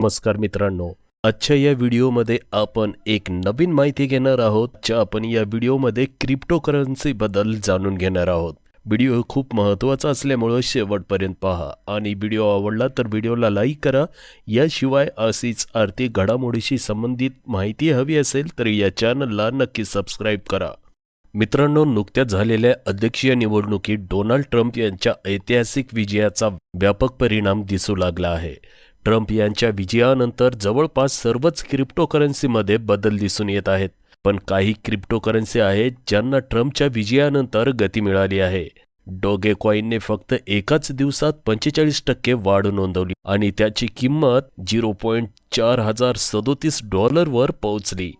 नमस्कार मित्रांनो, आजच्या या व्हिडिओमध्ये आपण एक नवीन माहिती घेणार आहोत. आपण या व्हिडिओमध्ये क्रिप्टोकरन्सी बद्दल जाणून घेणार आहोत. व्हिडिओ खूप महत्त्वाचा असल्यामुळे शेवटपर्यंत पहा आणि व्हिडिओ आवडला तर व्हिडिओला लाईक करा. याशिवाय अशीच आर्थिक घडामोडीशी संबंधित माहिती हवी असेल तर या चॅनलला नक्की सबस्क्राईब करा. मित्रांनो, नुकत्याच झालेल्या अध्यक्षीय निवडणुकीत डोनाल्ड ट्रम्प यांच्या ऐतिहासिक विजयाचा व्यापक परिणाम दिसू लागला आहे. ट्रम्प यांच्या विजयानंतर जवळपास सर्वच क्रिप्टोकरन्सीमध्ये बदल दिसून येत आहेत. पण काही क्रिप्टोकरन्सी आहेत ज्यांना ट्रम्पच्या विजयानंतर गती मिळाली आहे. डोगेकॉइनने फक्त एकाच दिवसात 45% वाढ नोंदवली आणि त्याची किंमत $0.4037 वर पोहोचली.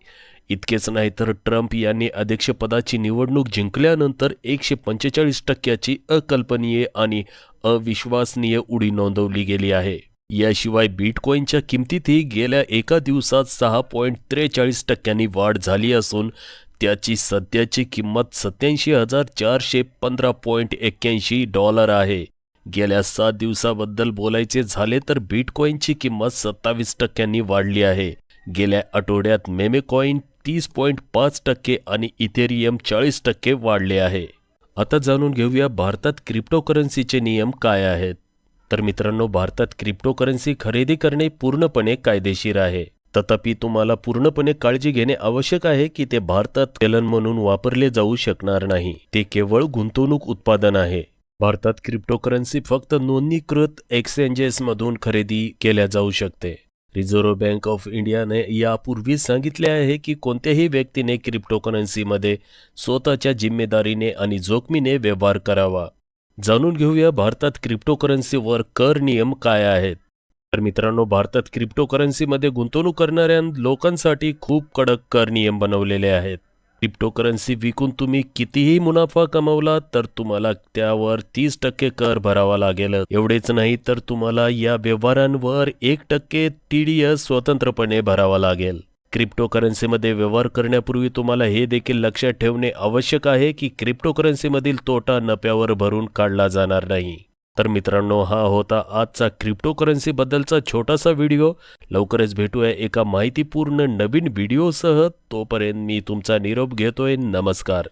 इतकेच नाही तर ट्रम्प यांनी अध्यक्षपदाची निवडणूक जिंकल्यानंतर 145% अकल्पनीय आणि अविश्वसनीय उडी नोंदवली गेली आहे. याशिवाय बिटकॉइनच्या किमतीतही गेल्या एका दिवसात 6.43% वाढ झाली असून त्याची सध्याची किंमत $87,415.81 आहे. गेल्या 7 दिवसाबद्दल बोलायचे झाले तर बिटकॉइनची किंमत 27% वाढली आहे. गेल्या आठवड्यात मेमेकॉइन 30.5% आणि इथेरियम 40% वाढले आहे. आता जाणून घेऊया भारतात क्रिप्टोकरन्सीचे नियम काय आहेत. तर मित्रांनो, भारतात क्रिप्टोकरन्सी खरेदी करणे पूर्णपणे कायदेशीर आहे. तथापि तुम्हाला पूर्णपणे काळजी घेणे आवश्यक आहे की ते भारतात चलन म्हणून वापरले जाऊ शकणार नाही. ते केवळ गुंतवणूक उत्पादन आहे. भारतात क्रिप्टोकरन्सी फक्त नोंदणीकृत एक्सचेंजेसमधून खरेदी केल्या जाऊ शकते. रिझर्व्ह बँक ऑफ इंडियाने यापूर्वीच सांगितले आहे की कोणत्याही व्यक्तीने क्रिप्टोकरन्सीमध्ये स्वतःच्या जिम्मेदारीने आणि जोखमीने व्यवहार करावा. जाणून घेऊया भारतात क्रिप्टोकरन्सीवर कर नियम काय आहेत. तर मित्रांनो, भारतात क्रिप्टोकरन्सीमध्ये गुंतवणूक करणाऱ्या लोकांसाठी खूप कडक कर नियम बनवलेले आहेत. क्रिप्टोकरन्सी विकून तुम्ही कितीही मुनाफा कमावला तर तुम्हाला त्यावर 30% कर भरावा लागेल. एवढेच नाही तर तुम्हाला या व्यवहारांवर 1% TDS स्वतंत्रपणे भरावा लागेल. क्रिप्टोकरन्सीमध्ये व्यवहार करण्यापूर्वी तुम्हाला हे देखील लक्षात ठेवणे आवश्यक आहे की क्रिप्टोकरन्सीमधील तोटा नफ्यावर भरून काढला जाणार नाही. तर मित्रांनो, हा होता आजचा क्रिप्टोकरन्सी बद्दलचा छोटासा व्हिडिओ. लवकरच भेटूया एका माहितीपूर्ण नवीन व्हिडिओसह. तोपर्यंत मी तुमचा निरोप घेतोय. नमस्कार.